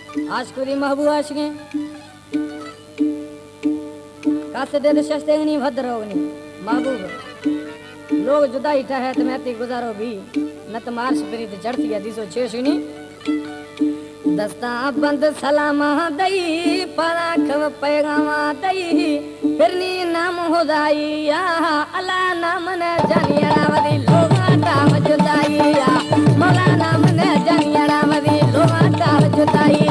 आशकुरी महबूब आशगे कासे दे शस्तेगनी भद्रोगनी महबूब लोग जुदाई ठहत में ती गुजारो भी नत मार्श प्रीत चढ़ती है दिसो छेशनी दस्ता बंद सलामा दई पराख पैगामा दई फिरनी नाम हुदाई या अल्लाह नाम ने जानिया वदी लोगा ताव जुदाई या मौला नाम ने जानिया वदी लोगा ताव जुदाई